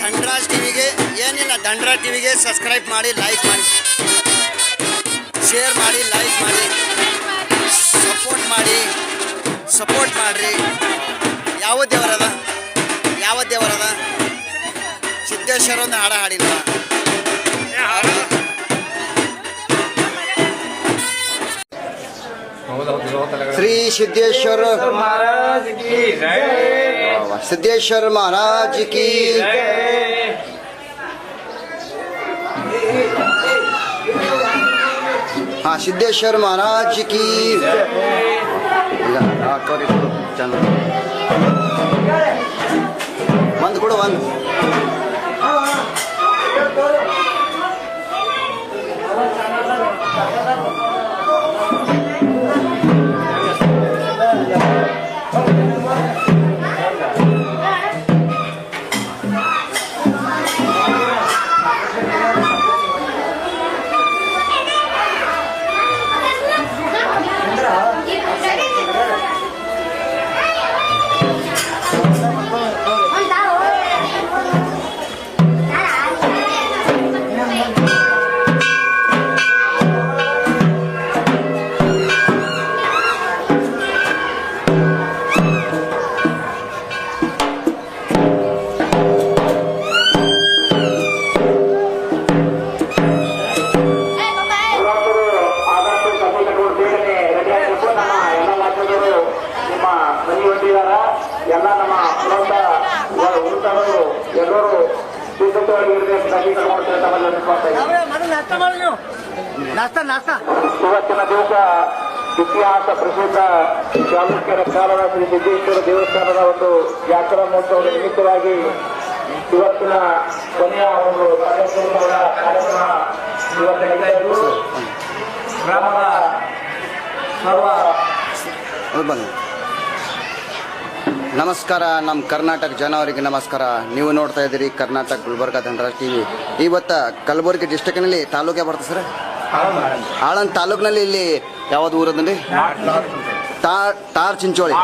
ಧನರಾಜ್ ಟಿವಿಗೆ ಏನಿಲ್ಲ, ಧನರಾಜ್ ಟಿವಿಗೆ ಸಬ್ಸ್ಕ್ರೈಬ್ ಮಾಡಿ, ಲೈಕ್ ಮಾಡಿ, ಶೇರ್ ಮಾಡಿ, ಲೈಕ್ ಮಾಡಿ, ಸಪೋರ್ಟ್ ಮಾಡಿರಿ. ಯಾವ ದೇವರದ ಸಿದ್ದೇಶ್ವರ ಒಂದು ಹಾಡ ಹಾಡಿಲ್ಲ. ಶ್ರೀ ಸಿದ್ದೇಶ್ವರ महाराज की जय, सिद्धेश्वर महाराज की हाँ, सिद्धेश्वर महाराज की बंद कोड़ो बंद. ಎಲ್ಲ ನಮ್ಮ ಎಲ್ಲರೂ ಇವತ್ತಿನ ದಿವಸ ಇತಿಹಾಸ ಪ್ರಸಿದ್ಧ ಚಾಲುಕ್ಯರ ಕಾಲದ ಶ್ರೀ ಸಿದ್ದೇಶ್ವರ ದೇವಸ್ಥಾನದ ಒಂದು ಜಾತ್ರಾ ಮಹೋತ್ಸವದ ನಿಮಿತ್ತವಾಗಿ ಇವತ್ತಿನ ಕೊನೆಯ ಒಂದು ಕಾರ್ಯಕ್ರಮ ಇವತ್ತು ಗ್ರಾಮದ ಸರ್ವ ನಮಸ್ಕಾರ. ನಮ್ಮ ಕರ್ನಾಟಕ ಜನವರಿಗೆ ನಮಸ್ಕಾರ. ನೀವು ನೋಡ್ತಾ ಇದ್ದೀರಿ ಕರ್ನಾಟಕ ಗುಲ್ಬರ್ಗ ಧನರಾಜ್ ಟಿವಿ. ಇವತ್ತು ಕಲಬುರಗಿ ಡಿಸ್ಟಿಕ್ನಲ್ಲಿ ತಾಲೂಕೇ ಬರ್ತದೆ ಸರ್, ಆಳಂದ್ ತಾಲೂಕಿನಲ್ಲಿ. ಇಲ್ಲಿ ಯಾವ್ದು ಊರದಲ್ಲಿ ಟಾರ್ ಚಿಂಚೋಳಿ,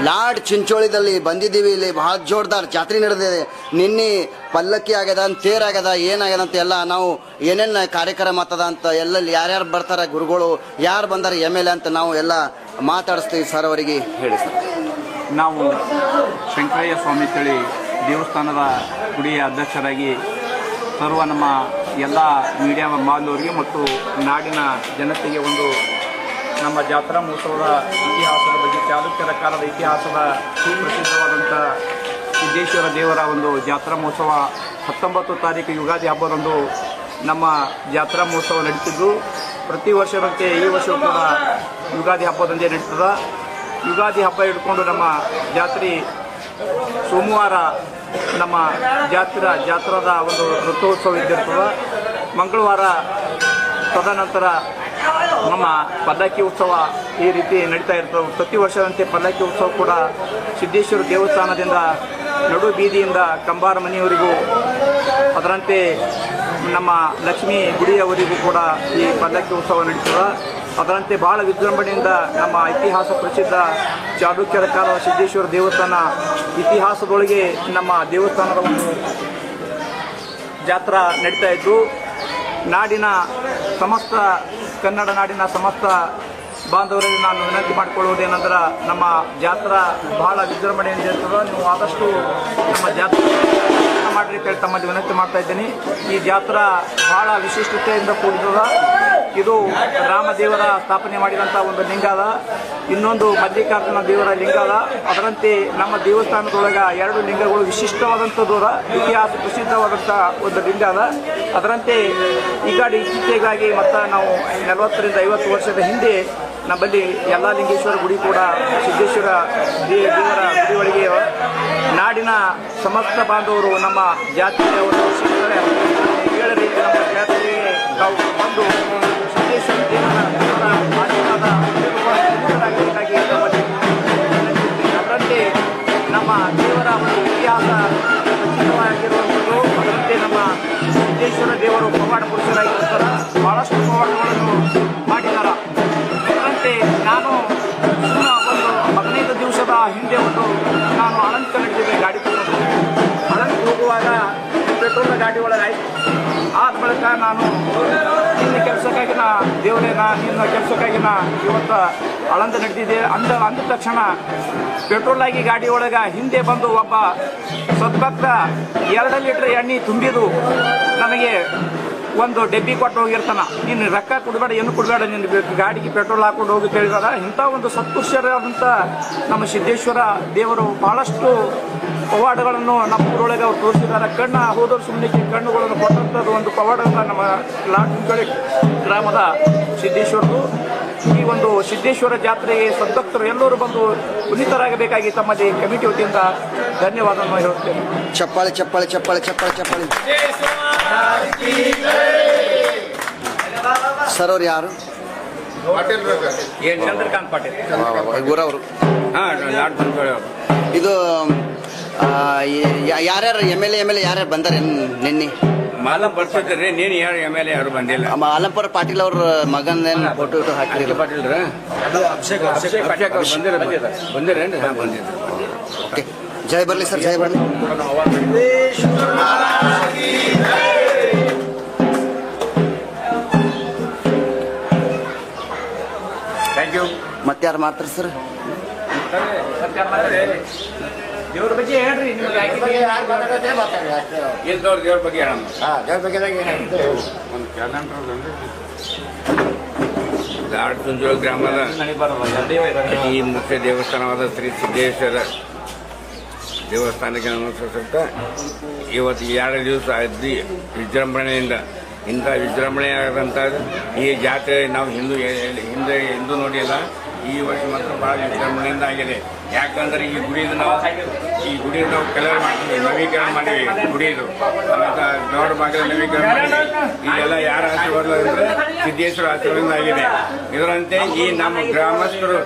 ಲಾಡ್ ಚಿಂಚೋಳಿದಲ್ಲಿ ಬಂದಿದ್ದೀವಿ. ಇಲ್ಲಿ ಬಹಳ ಜೋರ್ದಾರ್ ಜಾತ್ರೆ ನಡೆದಿದೆ. ನಿನ್ನೆ ಪಲ್ಲಕ್ಕಿ ಆಗ್ಯದ, ತೇರ್ ಆಗ್ಯದ, ಏನಾಗ್ಯದ ಅಂತ ಎಲ್ಲ ನಾವು ಏನೇನು ಕಾರ್ಯಕ್ರಮ ಆಗ್ತದ ಅಂತ ಎಲ್ಲಲ್ಲಿ ಯಾರ್ಯಾರು ಬರ್ತಾರೆ, ಗುರುಗಳು ಯಾರು ಬಂದಾರೆ, MLA ಅಂತ ನಾವು ಎಲ್ಲ ಮಾತಾಡಿಸ್ತೀವಿ. ಸರ್ ಅವರಿಗೆ ಹೇಳಿ ಸರ್. ನಾವು ಶಂಕರಯ್ಯ ಸ್ವಾಮಿ ತಳಿ ದೇವಸ್ಥಾನದ ಗುಡಿಯ ಅಧ್ಯಕ್ಷರಾಗಿ ಸರ್ವ ನಮ್ಮ ಎಲ್ಲ ಮೀಡಿಯಾ ಬಾಂಧವರಿಗೆ ಮತ್ತು ನಾಡಿನ ಜನತೆಗೆ ಒಂದು ನಮ್ಮ ಜಾತ್ರಾ ಮಹೋತ್ಸವದ ಇತಿಹಾಸದ ಬಗ್ಗೆ, ಚಾಲುಕ್ಯರ ಕಾಲದ ಇತಿಹಾಸದ ಸುಪ್ರಸಿದ್ಧವಾದಂಥ ಸಿದ್ದೇಶ್ವರ ದೇವರ ಒಂದು ಜಾತ್ರಾ ಮಹೋತ್ಸವ 19 ತಾರೀಕು ಯುಗಾದಿ ಹಬ್ಬದಂದು ನಮ್ಮ ಜಾತ್ರಾ ಮಹೋತ್ಸವ ನಡೀತಿದ್ದು, ಪ್ರತಿ ವರ್ಷದಂತೆ ಈ ವರ್ಷವೂ ಕೂಡ ಯುಗಾದಿ ಹಬ್ಬದಂದೇ ನಡೀತದೆ. ಯುಗಾದಿ ಹಬ್ಬ ಹಿಡ್ಕೊಂಡು ನಮ್ಮ ಜಾತ್ರೆ ಸೋಮವಾರ ನಮ್ಮ ಜಾತ್ರದ ಒಂದು ರಥೋತ್ಸವ ಇದ್ದಿರ್ತದೆ. ಮಂಗಳವಾರ ತದನಂತರ ನಮ್ಮ ಪಲ್ಲಕ್ಕಿ ಉತ್ಸವ ಈ ರೀತಿ ನಡೀತಾ ಇರ್ತದೆ. ಪ್ರತಿ ವರ್ಷದಂತೆ ಪಲ್ಲಕ್ಕಿ ಉತ್ಸವ ಕೂಡ ಸಿದ್ದೇಶ್ವರ ದೇವಸ್ಥಾನದಿಂದ ನಡು ಬೀದಿಯಿಂದ ಕಂಬಾರ ಮನೆಯವರಿಗೂ, ಅದರಂತೆ ನಮ್ಮ ಲಕ್ಷ್ಮೀ ಗುಡಿಯವರಿಗೂ ಕೂಡ ಈ ಪಲ್ಲಕ್ಕಿ ಉತ್ಸವ ನಡೀತದೆ. ಅದರಂತೆ ಬಹಳ ವಿಜೃಂಭಣೆಯಿಂದ ನಮ್ಮ ಇತಿಹಾಸ ಪ್ರಸಿದ್ಧ ಚಾಲುಕ್ಯರ ಕಾಲದ ಸಿದ್ದೇಶ್ವರ ದೇವಸ್ಥಾನ ಇತಿಹಾಸದೊಳಗೆ ನಮ್ಮ ದೇವಸ್ಥಾನದ ಒಂದು ಜಾತ್ರಾ ನಡೀತಾ ಇದ್ದು, ನಾಡಿನ ಸಮಸ್ತ ಕನ್ನಡ ನಾಡಿನ ಸಮಸ್ತ ಬಾಂಧವರಿಗೆ ನಾನು ವಿನಂತಿ ಮಾಡಿಕೊಳ್ಳುವುದೇನೆಂದ್ರೆ, ನಮ್ಮ ಜಾತ್ರಾ ಬಹಳ ವಿಜೃಂಭಣೆಯಿಂದ ಇರ್ತದೆ. ನೀವು ಆದಷ್ಟು ನಮ್ಮ ಜಾತ್ರೆ ಮಾಡಿರಿ ಅಂತ ತಮ್ಮಲ್ಲಿ ವಿನಂತಿ ಮಾಡ್ತಾ ಇದ್ದೀನಿ. ಈ ಜಾತ್ರಾ ಬಹಳ ವಿಶಿಷ್ಟತೆಯಿಂದ ಕೂಡಿದ. ಇದು ರಾಮದೇವರ ಸ್ಥಾಪನೆ ಮಾಡಿದಂಥ ಒಂದು ಲಿಂಗ ಅದ, ಇನ್ನೊಂದು ಮಲ್ಲಿಕಾರ್ಜುನ ದೇವರ ಲಿಂಗ ಅದ. ಅದರಂತೆ ನಮ್ಮ ದೇವಸ್ಥಾನದೊಳಗೆ 2 ಲಿಂಗಗಳು ವಿಶಿಷ್ಟವಾದಂಥದ್ದು, ಇತಿಹಾಸ ಪ್ರಸಿದ್ಧವಾದಂಥ ಒಂದು ಲಿಂಗ ಅದ. ಅದರಂತೆ ಈಗ ಇತ್ತೀಚೆಗಾಗಿ ಮತ್ತು ನಾವು 40 ರಿಂದ 50 ವರ್ಷದ ಹಿಂದೆ ನಮ್ಮಲ್ಲಿ ಎಲ್ಲ ಲಿಂಗೇಶ್ವರ ಗುಡಿ ಕೂಡ ಸಿದ್ದೇಶ್ವರ ದೇವರ ಗುಡಿ ಒಳಗೆ ನಾಡಿನ ಸಮಸ್ತ ಬಾಂಧವರು ನಮ್ಮ ಜಾತಿಯವರು ಹೇಳರಿ ನಮ್ಮ ಜಾತಿಗೆ ನಾವು ಬಂದು ಸಿದ್ದೇಶ್ವರ ದೇವರ ಆಶೀರ್ವಾದ ಆಗಬೇಕಾಗಿ ಅದರಂತೆ ನಮ್ಮ ದೇವರ ಒಂದು ಇತಿಹಾಸ ಪ್ರಸಿದ್ಧವಾಗಿರುವಂಥದ್ದು. ಅದರಂತೆ ನಮ್ಮ ಸಿದ್ದೇಶ್ವರ ದೇವರು ಪವಾಡ ಪುರುಷರಾಗಿರ್ತಾರೆ, ಬಹಳಷ್ಟು ಪವಾಡಗಳನ್ನು ಮಾಡಿದ್ದಾರೆ. ಅದರಂತೆ ನಾನು ಒಂದು 15 ದಿವಸದ ಹಿಂದೆ ನಾನು ಆಳಂದಕ್ಕೆ ನಡೆದಿದ್ದೆ ಗಾಡಿ ತಗೊಂಡು. ಆಳಂದಕ್ಕೆ ಹೋಗುವಾಗ ಗಾಡಿ ಒಳಗೆ ಆಯ್ತು. ಆದ ಬಳಿಕ ನಾನು ನಿನ್ನ ಕೆಲಸಕ್ಕಾಗಿ ದೇವರೇ ನಿನ್ನ ಕೆಲಸಕ್ಕಾಗಿ ಇವತ್ತು ಆಳಂದ ನಡೆದಿದೆ ಅಂದ ತಕ್ಷಣ ಪೆಟ್ರೋಲ್ ಆಗಿ ಗಾಡಿ ಒಳಗೆ ಹಿಂದೆ ಬಂದು ಒಬ್ಬ ಸದ್ಭಕ್ತ 2 ಲೀಟರ್ ಎಣ್ಣೆ ತುಂಬಿದು ನನಗೆ ಒಂದು ಡಬ್ಬಿ ಕೊಟ್ಟು ಹೋಗಿರ್ತಾನ. ನೀನು ರೊಕ್ಕ ಕೊಡಬೇಡ, ಏನು ಕೊಡಬೇಡ, ನಿನ್ನ ಗಾಡಿಗೆ ಪೆಟ್ರೋಲ್ ಹಾಕೊಂಡು ಹೋಗಿ ಹೇಳಿದಾರ. ಇಂಥ ಒಂದು ಸತ್ಪುರುಷರಾದಂಥ ನಮ್ಮ ಸಿದ್ದೇಶ್ವರ ದೇವರು ಬಹಳಷ್ಟು ಪವಾಡಗಳನ್ನು ನಮ್ಮ ಊರೊಳಗೆ ಅವ್ರು ತೋರಿಸಿದ್ದಾರೆ. ಕಣ್ಣು ಹೋದವ್ರು ಸುಮ್ಮನೆ ಕಣ್ಣುಗಳನ್ನು ಕೊಟ್ಟಂಥದ್ದು ಒಂದು ಪವಾಡವನ್ನು ನಮ್ಮ ಲಾಟುಂಚಳಿ ಗ್ರಾಮದ ಸಿದ್ದೇಶ್ವರದು. ಈ ಒಂದು ಸಿದ್ದೇಶ್ವರ ಜಾತ್ರೆಗೆ ಸದ್ಭಕ್ತರು ಎಲ್ಲರೂ ಬಂದು ಪುನೀತರಾಗಬೇಕಾಗಿ ತಮ್ಮಲ್ಲಿ ಕಮಿಟಿ ವತಿಯಿಂದ ಧನ್ಯವಾದವನ್ನು ಹೇಳುತ್ತೇನೆ. ಚಪ್ಪಾಳೆ ಚಪ್ಪಾಳೆ ಚಪ್ಪಾಳೆ ಚಪ್ಪಾಳೆ ಚಪ್ಪಾಳೆ. ಸರ್ ಅವ್ರು ಯಾರು? ಚಂದ್ರಕಾಂತ್ ಪಾಟೀಲ್ ಊರವರು. ಇದು ಯಾರ್ಯಾರು MLA ಯಾರ್ಯಾರು ಬಂದಾರೆ ನಿನ್ನೆ? ಮಾಲಂ ಬರ್ತಿದ್ರಿ, ನೀನು ಯಾರು MLA ಯಾರು ಬಂದಿಲ್ಲ. ಆಲಂಪುರ ಪಾಟೀಲ್ ಅವ್ರ ಮಗನ ಫೋಟೋ ಇಟ್ಟು ಹಾಕಿರಿ. ಪಾಟೀಲ್ ಅಭಿಷೇಕ್ ಬಂದಿರೇನ್ರಿ? ಹಾಂ, ಬಂದಿದ್ರು. ಓಕೆ, ಜೈ ಬರಲಿ ಸರ್, ಜೈ ಬರಲಿ. Thank you. ಮತ್ತೆ ಯಾರು ಮಾಡ್ತಾರೆ ಸರ್? ದೇವ್ರ ಬಗ್ಗೆ ಹೇಳ್ರಿ. ಇಲ್ದವ್ರು ದೇವ್ರ ಬಗ್ಗೆ ಹೇಳಮ್ಮ. ಒಂದು ಲಾಟುಂಜೋಳ ಗ್ರಾಮದ ಈ ಮುಖ್ಯ ದೇವಸ್ಥಾನವಾದ ಶ್ರೀ ಸಿದ್ದೇಶ್ವರ ದೇವಸ್ಥಾನಕ್ಕೆ ನಮಸ್ಕರಿಸುತ್ತಾ ಇವತ್ತು 2 ದಿವಸ ವಿಜೃಂಭಣೆಯಿಂದ ಇಂಥ ವಿಜೃಂಭಣೆಯಾದಂಥ ಈ ಜಾತ್ರೆ ನಾವು ಹಿಂದೆ ಎಂದೂ ನೋಡಿಲ್ಲ. ಈ ವರ್ಷ ಮಾತ್ರ ಭಾಳ ವಿಜೃಂಭಣೆಯಿಂದ ಆಗಿದೆ. ಯಾಕಂದ್ರೆ ಈ ಗುಡಿದು ನಾವು ಕಲರ್ ಮಾಡ್ತೀವಿ, ನವೀಕರಣ ಮಾಡಿವಿ. ಗುಡಿದು ಆಮೇಲೆ ದೊಡ್ಡ ಭಾಗದ ನವೀಕರಣ ಮಾಡಿವಿ. ಇದೆಲ್ಲ ಯಾರ ಆಶೀರ್ವಾದ ಅಂದರೆ ಸಿದ್ದೇಶ್ವರ ಆಶೀರ್ವಾದ ಆಗಿದೆ. ಇದರಂತೆ ಈ ನಮ್ಮ ಗ್ರಾಮಸ್ಥರು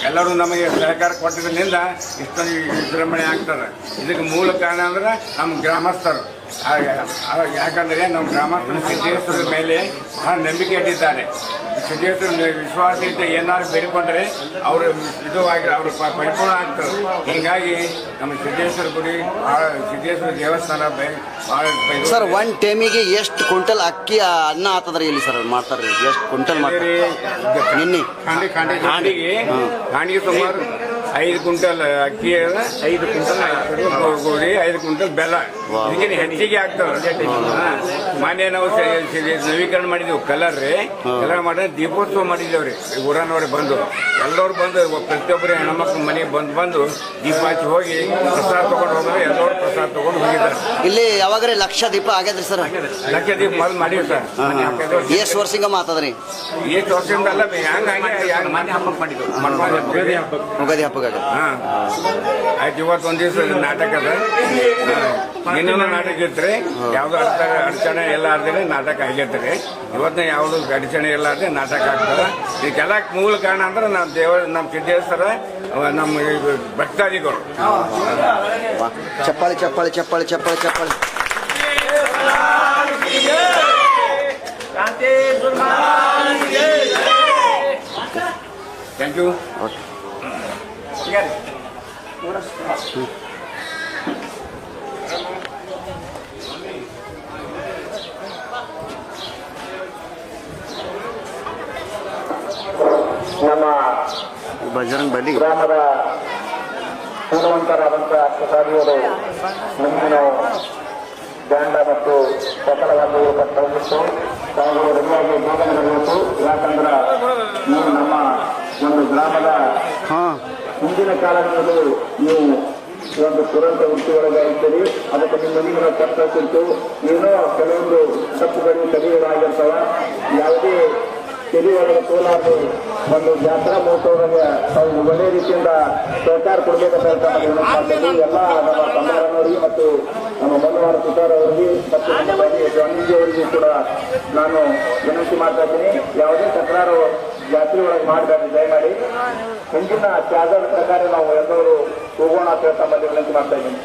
ಎಲ್ಲರೂ ನಮಗೆ ಸಹಕಾರ ಕೊಟ್ಟಿದ್ದರಿಂದ ಇಷ್ಟೊಂದು ವಿಜೃಂಭಣೆ ಆಗ್ತದೆ. ಇದಕ್ಕೆ ಮೂಲ ಕಾರಣ ಅಂದ್ರೆ ನಮ್ಮ ಗ್ರಾಮಸ್ಥರು. ಯಾಕಂದರೆ ನಮ್ಮ ಗ್ರಾಮಸ್ಥರು ಸಿದ್ದೇಶ್ವರದ ಮೇಲೆ ನಂಬಿಕೆ ಇಟ್ಟಿದ್ದಾರೆ. ಸಿದ್ದೇಶ್ವರ ವಿಶ್ವಾಸ ಇಟ್ಟು ಏನಾದ್ರು ಬೇಡಿಕೊಂಡ್ರೆ ಅವರು ಅವರು ಪರಿಪೂರ್ಣ ಆಗ್ತದೆ. ಹೀಗಾಗಿ ನಮ್ಮ ಸಿದ್ದೇಶ್ವರ ಗುಡಿ ಸಿದ್ದೇಶ್ವರ ದೇವಸ್ಥಾನ ಭಾಳ. ಸರ್, 1 ಟೈಮಿಗೆ ಎಷ್ಟು ಕ್ವಿಂಟಲ್ ಅಕ್ಕಿ ಅನ್ನ ಆತದ್ರಿ ಇಲ್ಲಿ ಸರ್ ಮಾಡ್ತಾರೆ? ಎಷ್ಟು ಕ್ವಿಂಟಲ್ ಮಾಡ್ತಾರೆ ನಿನ್ನೆ? ಖಾಂಡಿಗೆ ಸುಮಾರು 5 ಕ್ವಿಂಟಲ್ ಅಕ್ಕಿ, 5 ಕ್ವಿಂಟಲ್ ಗೋಧಿ, 5 ಕ್ವಿಂಟಲ್ ಬೆಲ್ಲ. ಇದಕ್ಕೆ ಹೆಚ್ಚಿಗೆ ಆಗ್ತದೆ. ಮಾನ್ಯ ನಾವು ನವೀಕರಣ ಮಾಡಿದೆವು. ಕಲರ್ ಮಾಡಿದ್ರೆ ದೀಪೋತ್ಸವ ಮಾಡಿದ್ದೇವ್ರಿ. ಊರನವ್ರೆ ಬಂದು ಎಲ್ಲರೂ ಬಂದು ಪ್ರತಿಯೊಬ್ಬರು ಹೆಣ್ಮಕ್ಳು ಮನೆಗೆ ಬಂದು ದೀಪ ಹಚ್ಚಿ ಹೋಗಿ ಪ್ರಸಾದ ತಗೊಂಡು ಹೋದ್ರೆ ಎಲ್ಲರೂ ಪ್ರಸಾದ ತಗೊಂಡು ಹೋಗಿದ್ದಾರೆ. ಇಲ್ಲಿ ಯಾವಾಗ್ರೆ ಲಕ್ಷ ದೀಪ ಆಗ್ಯದ್ರಿ ಸರ್? ಲಕ್ಷ ದೀಪ ಮೊದಲು ಮಾಡಿವಿ ಸರ್. ಎಷ್ಟು ವರ್ಷದಿಂದ ಮಾತದ್ರಿ? ಎಷ್ಟು ವರ್ಷದಿಂದ ಅಲ್ಲ, ಮನೆ ಹಬ್ಬಕ್ಕೆ ಮಾಡಿದ್ರು, ಯುಗಾದಿ ಹಬ್ಬಕ್ಕೆ. ಹಾಂ ಆಯ್ತು. ಇವತ್ತೊಂದು ದಿವಸ ನಾಟಕ ಅದ. ಇನ್ನೊಂದು ನಾಟಕ ಇರ್ತಾರೆ. ಯಾವ್ದು ಅಡಚಣೆ ಎಲ್ಲ ಆದ್ರೆ ನಾಟಕ ಆಗಿರ್ತಾರೆ. ಇವತ್ತು ಯಾವ್ದು ಅಡಚಣೆ ಎಲ್ಲ ಆದ್ರೆ ನಾಟಕ ಆಗ್ತದೆ. ಇದಕ್ಕೆಲ್ಲ ಮೂಲ ಕಾರಣ ಅಂದ್ರೆ ನಮ್ಮ ಸಿದ್ದೇಶ್ವರ, ನಮ್ಮ ಭಕ್ತಾದಿಗಳು. ಚಪ್ಪಾಳಿ ಚಪ್ಪಾಳಿ ಚಪ್ಪಾಳಿ ಚಪ್ಪಾಳಿ ಚಪ್ಪಾಳಿ. Thank you. ನಮ್ಮ ಬಜರಂಗ್ ಬಲಿ ಗ್ರಾಮದ ಪೂರ್ಣವಂತರಾದಂತಹ ಪ್ರಸಾದಿಯವರು ಮುಂದಿನ ದಂಡ ಮತ್ತು ಸಕಲವನ್ನು ತಂದಿತ್ತು. ತಾವು ರೆಡಿಯಾಗಿ ಬೋಧನೆ ನಡೆಯಿತು. ಯಾಕಂದ್ರೆ ನೀವು ನಮ್ಮ ಒಂದು ಗ್ರಾಮದ ಹಿಂದಿನ ಕಾಲದಲ್ಲಿ ನೀವು ಒಂದು ತುರಂತ ವೃತ್ತಿಯೊಳಗೆ ಇದ್ದೀರಿ. ಅದಕ್ಕೆ ನಿಮ್ಮೊಂದಿಗೆ ಕರ್ತವ್ಯಿತ್ತು. ಏನೋ ಕೆಲವೊಂದು ತಪ್ಪುಗಳು ತಡೆಗಳಾಗಿರ್ತಾವ. ಯಾವುದೇ ತೆರೆಯೊಳಗೆ ತೋಲಾರು ಒಂದು ಜಾತ್ರಾ ಮಹೋತ್ಸವದಾಗ ತಾವು ಒಳ್ಳೆ ರೀತಿಯಿಂದ ಸಹಕಾರ ಕೊಡಬೇಕಂತ ಎಲ್ಲ ನಮ್ಮ ತಮ್ಮರವರಿಗೆ ಮತ್ತು ನಮ್ಮ ಮನೋಹರ ಸುತಾರ್ ಅವರಿಗೆ ಮತ್ತು ನಮ್ಮ ಸ್ವಾಮೀಜಿ ಅವರಿಗೂ ಕೂಡ ನಾನು ವಿನಂತಿ ಮಾಡ್ತಾ ಇದ್ದೀನಿ. ಯಾವುದೇ ತಕರಾರು ಜಾತ್ರೆ ಒಳಗೆ ಮಾಡಬೇಡಿ ದಯಮಾಡಿ. ಹಿಂದಿನ ತ್ಯಾಗದ ಪ್ರಕಾರ ನಾವು ಎಲ್ಲರೂ ಹೋಗೋಣ ಅಂತ ತಮ್ಮಲ್ಲಿ ವಿನಂತಿ ಮಾಡ್ತಾ ಇದ್ದೀನಿ.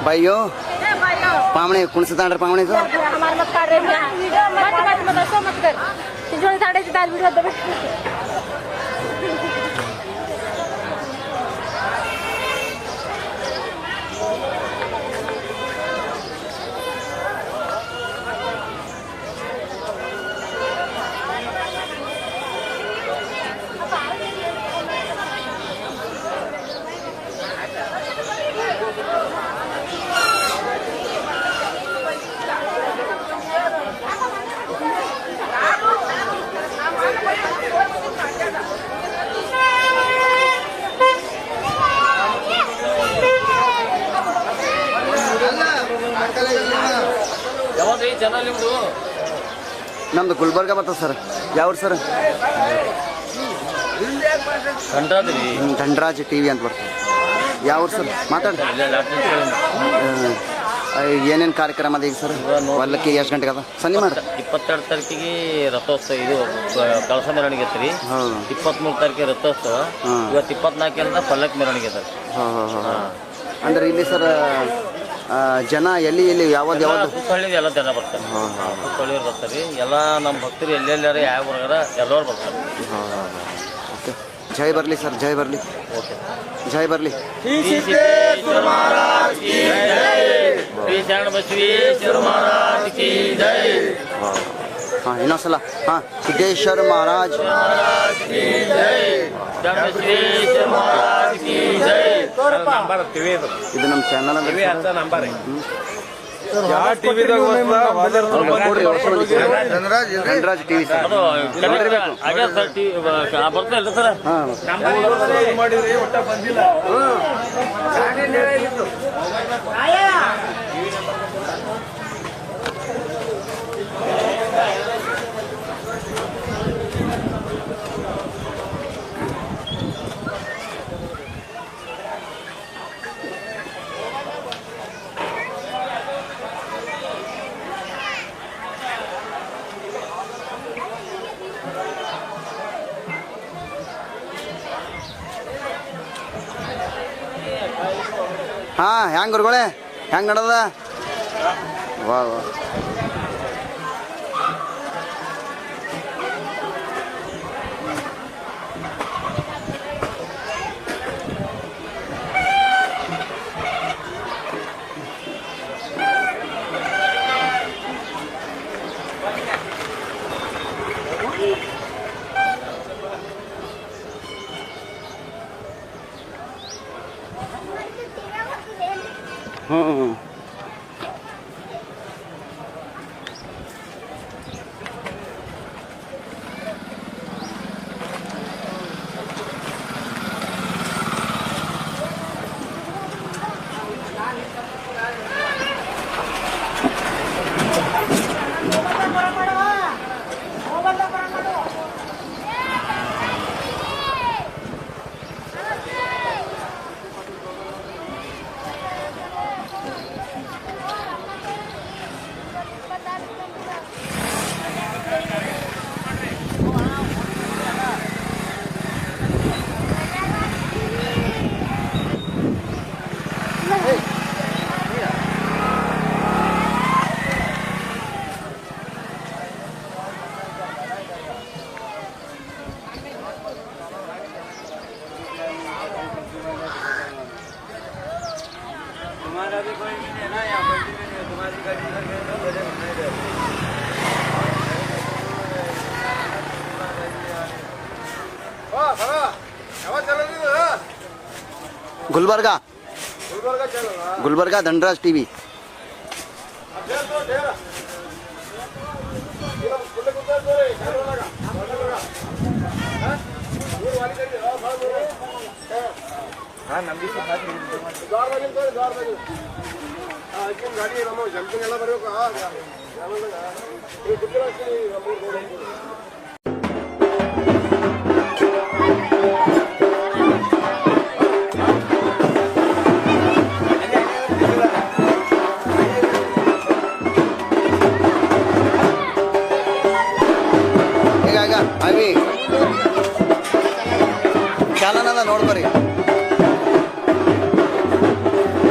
बाइयो पामणे कुणसतांड्र पामणे तो हमारे मत कर रहे हैं वीडियो मत ऐसा मत कर जोड़ी साढ़े से दाल वीडियो दबे ನಮ್ದು ಗುಲ್ಬರ್ಗ ಬರ್ತದೆ ಸರ್ ಯಾವ್ದು ಸರ್ ಧನರಾಜ್ ಟಿವಿ ಅಂತ ಬರ್ತದೆ ಯಾವ್ದು ಸರ್ ಮಾತಾಡಿ ಏನೇನು ಕಾರ್ಯಕ್ರಮ ಅದ ಈಗ ಸರ್ ಹೊಲಕ್ಕೆ ಎಷ್ಟು ಗಂಟೆಗೆ ಅದ ಸನ್ನಿ ಮಾಡಿ 22 ತಾರೀಕಿಗೆ ರಥೋತ್ಸವ ಇದು ಕಳಸ ಮೆರವಣಿಗೆ ಐತ್ರಿ. 23 ತಾರೀಕಿಗೆ ರಥೋತ್ಸವ. ಇವತ್ತು 24 ಪಲ್ಲಕ್ ಮೆರವಣಿಗೆ ಅದ. ಅಂದ್ರೆ ಇಲ್ಲಿ ಸರ್ ಜನ ಎಲ್ಲಿ ಯಾವ್ದು ಸುತ್ತಹಳ್ಳಿ ಎಲ್ಲ ಜನ ಬರ್ತಾರೆ. ಸುತ್ತಹಳ್ಳಿ ಬರ್ತಾರೆ ಎಲ್ಲ ನಮ್ಮ ಭಕ್ತರು ಎಲ್ಲೆಲ್ಲಾರ ಯಾವ ಹೊರಗಾರ ಎಲ್ಲರೂ ಬರ್ತಾರೆ. ಓಕೆ ಜೈ ಬರಲಿ ಸರ್ ಜೈ ಬರಲಿ. ಓಕೆ ಜೈ ಬರಲಿ. ಹಾಂ ಇನ್ನೊಂದ್ಸಲ ಹಾಂ ಸಿದ್ದೇಶ್ವರ ಮಹಾರಾಜ್ ಇದು ನಮ್ಮ ಚಾನಲ್ ಧನರಾಜ್ ಟಿವಿ ಸರ್ ಬರ್ತಾ ಇಲ್ಲ ಸರ್. ಹಾಂ ಹೆಂಗೆ ಗುರುಗಳೇ ಹೆಂಗೆ ನಡದ ವಾ ವಾ ಹ್ಞೂ गुलबर्गा धनराज टीवी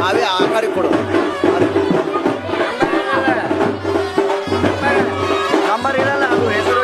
ಅವೇ ಆಕಾರಿ ಕೊಡು ನಂಬರ್ ಇರಲ್ಲ ಅದು ಹೆಸರು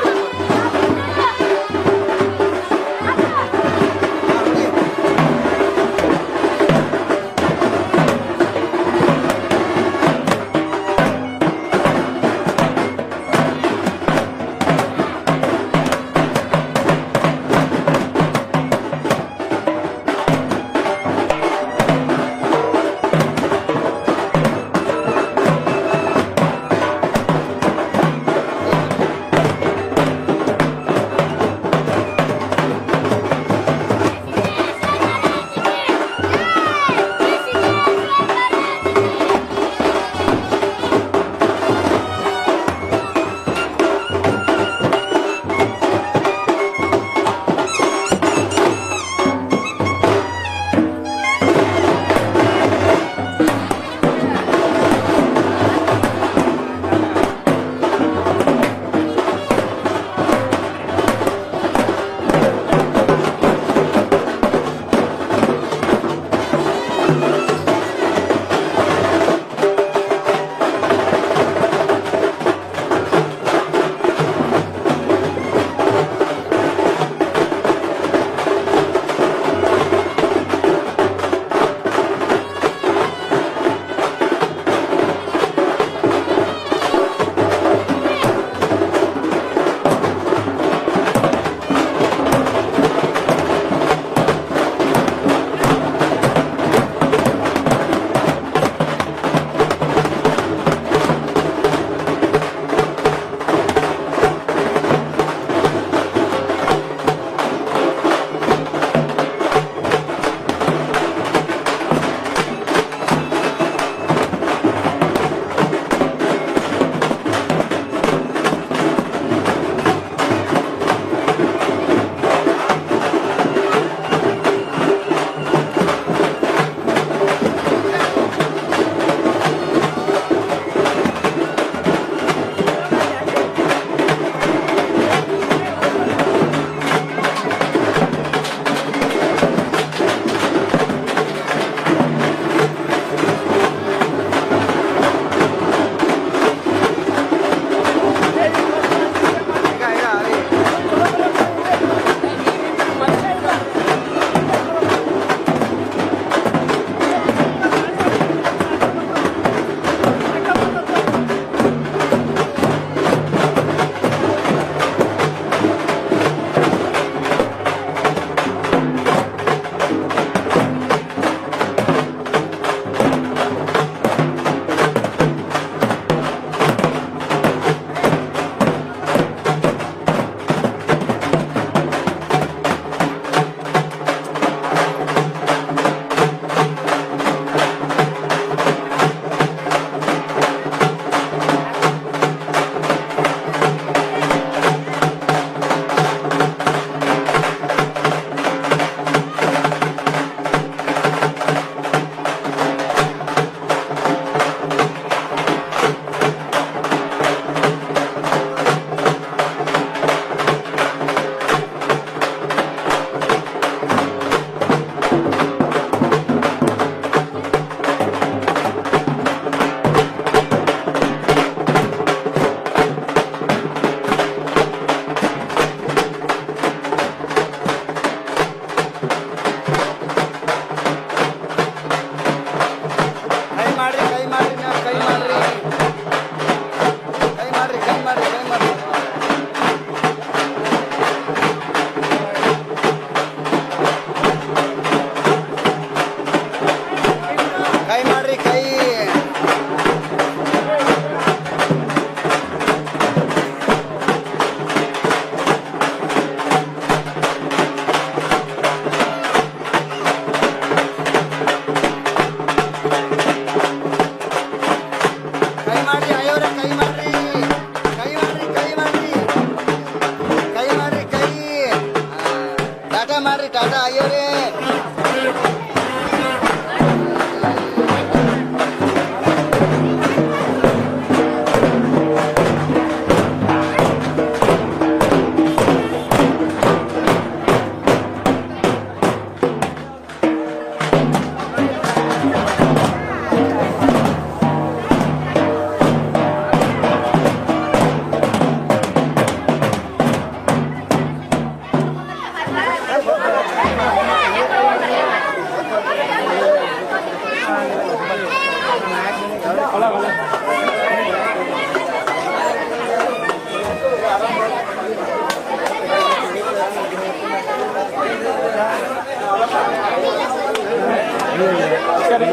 ಆಗ್ತದೆ